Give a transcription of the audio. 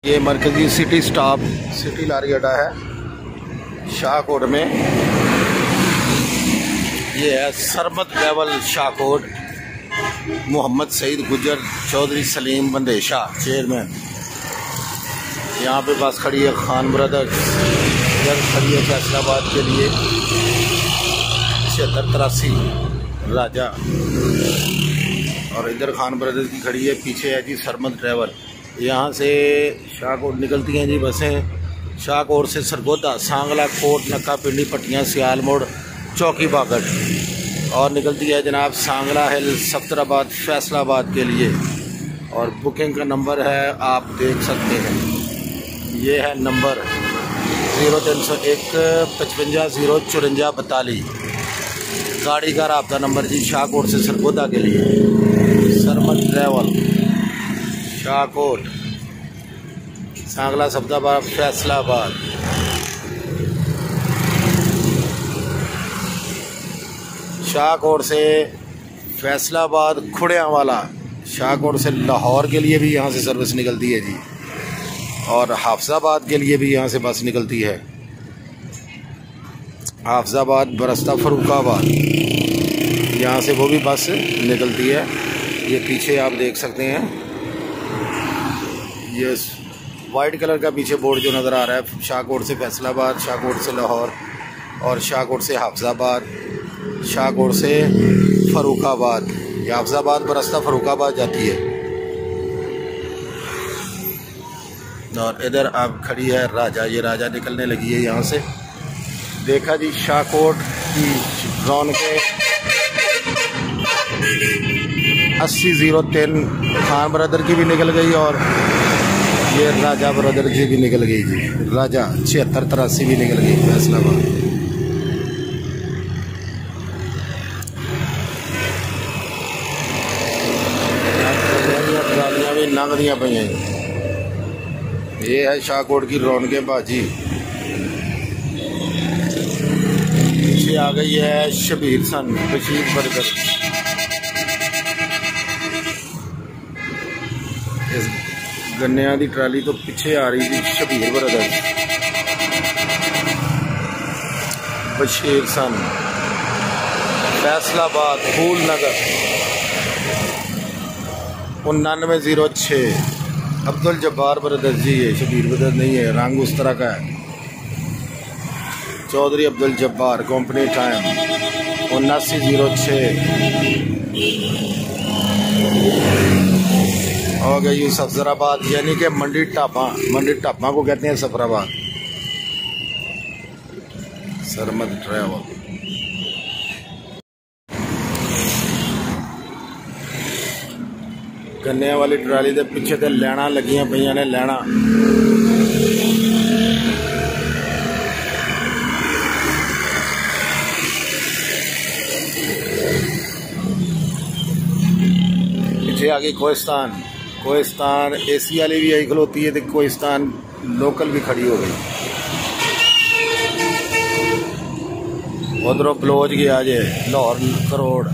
ये मरकजी city stop city लारी अड्डा है शाहकोट में। ये है सरमद ट्रैवल शाहकोट, मोहम्मद सईद गुजर चौधरी सलीम बंदेशा चेयरमैन। यहाँ पे बस खड़ी है खान ब्रदर्स, इधर खड़ी है फैसलाबाद के लिए 7683 राजा, और इधर खान ब्रदर्स की खड़ी है। पीछे है जी सरमद ट्रैवल। यहाँ से शाहकोट निकलती हैं जी बसें। शाहकोट से सरगोदा, सांगला, कोट, नक्का, पिंडी, पट्टियाँ, सियाल मोड़, चौकी बागड़, और निकलती है जनाब सांगला हिल, सफ्तराबाद, फैसलाबाद के लिए। और बुकिंग का नंबर है, आप देख सकते हैं, ये है नंबर 0301 55 054 42। गाड़ी का राब्ता नंबर जी शाहकोट से सरगोदा के लिए। सरमद ट्रैवल शाहकोट, सांगला, सफ्तराबाद, फैसलाबाद। शाहकोट से फैसलाबाद, खुड़ियांवाला, शाहकोट से लाहौर के लिए भी यहाँ से सर्विस निकलती है जी, और हाफजाबाद के लिए भी यहाँ से बस निकलती है। हाफजाबाद, बरस्ता, फरुखाबाद, यहाँ से वो भी बस निकलती है। ये पीछे आप देख सकते हैं, ये वाइट कलर का पीछे बोर्ड जो नज़र आ रहा है, शाहकोट से फैसलाबाद, शाहकोट से लाहौर, और शाहकोट से हाफजाबाद, शाहकोट से फरुखाबाद। ये हाफजाबाद, बरस्ता, फरुखाबाद जाती है। और इधर अब खड़ी है राजा, ये राजा निकलने लगी है यहाँ से। देखा जी शाहकोट की रौनकें 8003 खान ब्रदर की भी निकल गई, और ये राजा ब्रदर की भी निकल गई जी। राजा 7683 भी निकल गई फैसलाबाद। ट्रालियाँ भी लंघ दियाँ पई हैं। ये है शाहकोट की रौनकें बाजी। पीछे आ गई है शबीर सन, बशीर बर्गर। गन्निया की ट्राली तो पीछे आ रही थी शबीर ब्रदर, बशीर सन, फैसलाबाद, फूल नगर 9906। अब्दुल जब्बार ब्रदर्स जी, है शबीर ब्रदर नहीं है, रंग उस तरह का है। Chaudhary Abdul Jabbar, company time 7906। हो गई सफजराबाद, यानी कि मंडी टापा को कहते हैं सफराबाद। सरमद ट्रैवल। गन्निया वाली ट्राली के पिछे तो लैना लगियां पईयां ने, लैना। पीछे आ गई कोहिस्तान। कोहिस्तान एसी वाली भी आई खलोती है, तो कोहिस्तान लोकल भी खड़ी हो गई। उधरों बलोच गया जे लाहौर करोड़।